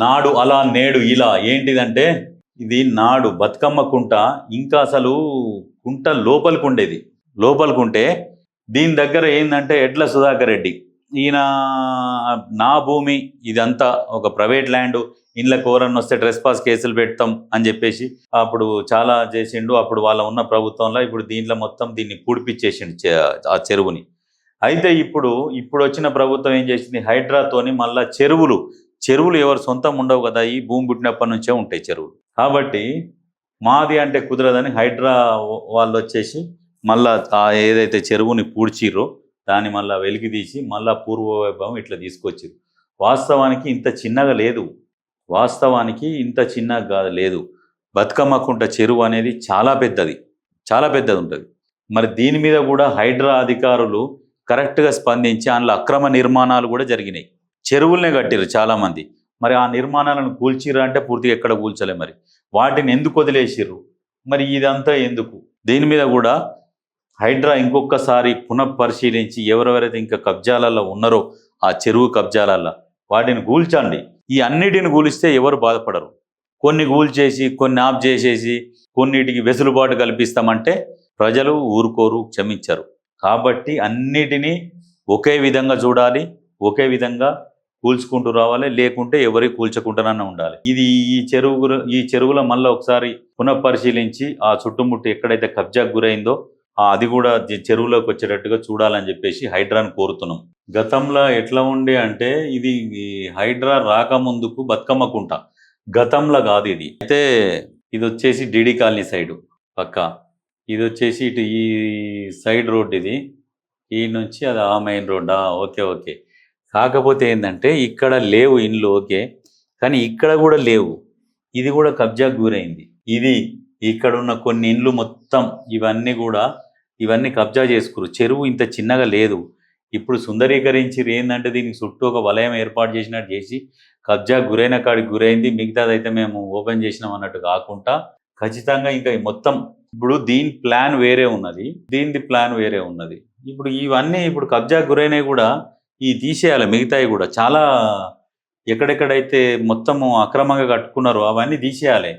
నాడు అలా నేడు ఇలా ఏంటిదంటే ఇది నాడు బతుకమ్మ కుంట ఇంకా అసలు కుంట లోపలికుంటే దీని దగ్గర ఏంటంటే ఎడ్ల సుధాకర్ రెడ్డి ఈయన నా భూమి ఇదంతా ఒక ప్రైవేట్ ల్యాండ్ ఇండ్లకు ఎవరన్నా వస్తే ట్రెస్ పాస్ కేసులు పెడతాం అని చెప్పేసి అప్పుడు చాలా చేసిండు. అప్పుడు వాళ్ళ ఉన్న ప్రభుత్వంలో ఇప్పుడు దీంట్లో మొత్తం దీన్ని పూడిపిచ్చేసిండు ఆ చెరువుని. అయితే ఇప్పుడు వచ్చిన ప్రభుత్వం ఏం చేసింది, హైడ్రాతోని మళ్ళా చెరువులు ఎవరు సొంతం ఉండవు కదా, ఈ భూమి పుట్టినప్పటి నుంచే ఉంటాయి చెరువులు. కాబట్టి మాది అంటే కుదరదని హైడ్రా వాళ్ళు వచ్చేసి మళ్ళా ఏదైతే చెరువుని పూడ్చిర్రో దాన్ని మళ్ళీ వెలికి తీసి మళ్ళా పూర్వవైభవం ఇట్లా తీసుకొచ్చారు. వాస్తవానికి ఇంత చిన్నగా లేదు. బతుకమ్మ కుంట చెరువు అనేది చాలా పెద్దది ఉంటుంది. మరి దీని మీద కూడా హైడ్రా అధికారులు కరెక్ట్గా స్పందించి అందులో అక్రమ నిర్మాణాలు కూడా జరిగినాయి. చెరువులనే కట్టిరు చాలామంది. మరి ఆ నిర్మాణాలను కూల్చిర్రు అంటే పూర్తిగా ఎక్కడ కూల్చలే. మరి వాటిని ఎందుకు వదిలేసిర్రు, మరి ఇదంతా ఎందుకు? దీని మీద కూడా హైడ్రా ఇంకొకసారి పునఃపరిశీలించి ఎవరెవరైతే ఇంకా కబ్జాలలో ఉన్నారో ఆ చెరువు కబ్జాలలో వాటిని కూల్చండి. ఈ అన్నిటిని కూలిస్తే ఎవరు బాధపడరు. కొన్ని కూల్చేసి కొన్ని ఆఫ్ చేసేసి కొన్నిటికి వెసులుబాటు కల్పిస్తామంటే ప్రజలు ఊరుకోరు, క్షమించరు. కాబట్టి అన్నిటినీ ఒకే విధంగా చూడాలి, ఒకే విధంగా కూల్చుకుంటూ రావాలి, లేకుంటే ఎవరి కూల్చకుండానే ఉండాలి. ఇది ఈ చెరువులో మళ్ళీ ఒకసారి పునఃపరిశీలించి ఆ చుట్టుముట్టు ఎక్కడైతే కబ్జాకు గురైందో అది కూడా చెరువులోకి వచ్చేటట్టుగా చూడాలని చెప్పేసి హైడ్రాను కోరుతున్నాం. గతంలో ఎట్లా ఉండే అంటే ఇది హైడ్రా రాకముందుకు బతుకమ్మ కుంట గతంలో కాదు ఇది. అయితే ఇది వచ్చేసి డిడి కాలనీ సైడు పక్క, ఇది వచ్చేసి ఇటు ఈ సైడ్ రోడ్, ఇది ఈ నుంచి అది ఆ మెయిన్ రోడ్డా. ఓకే. కాకపోతే ఏంటంటే ఇక్కడ లేవు ఇండ్లు, ఓకే, కానీ ఇక్కడ కూడా లేవు. ఇది కూడా కబ్జాకు గురైంది. ఇది ఇక్కడ ఉన్న కొన్ని ఇండ్లు మొత్తం ఇవన్నీ కబ్జా చేసుకురు. చెరువు ఇంత చిన్నగా లేదు. ఇప్పుడు సుందరీకరించి ఏంటంటే దీనికి చుట్టూ ఒక వలయం ఏర్పాటు చేసినట్టు చేసి కబ్జా గురైన కాడికి గురైంది, మిగతాదైతే మేము ఓపెన్ చేసినాం అన్నట్టు కాకుండా ఖచ్చితంగా ఇంకా మొత్తం ఇప్పుడు దీని ప్లాన్ వేరే ఉన్నది, దీనిది ప్లాన్ వేరే ఉన్నది. ఇప్పుడు ఇవన్నీ ఇప్పుడు కబ్జా గురైనవి కూడా తీసేయాలి. మిగతాయి కూడా చాలా ఎక్కడెక్కడైతే మొత్తము అక్రమంగా కట్టుకున్నారో అవన్నీ తీసేయాలి.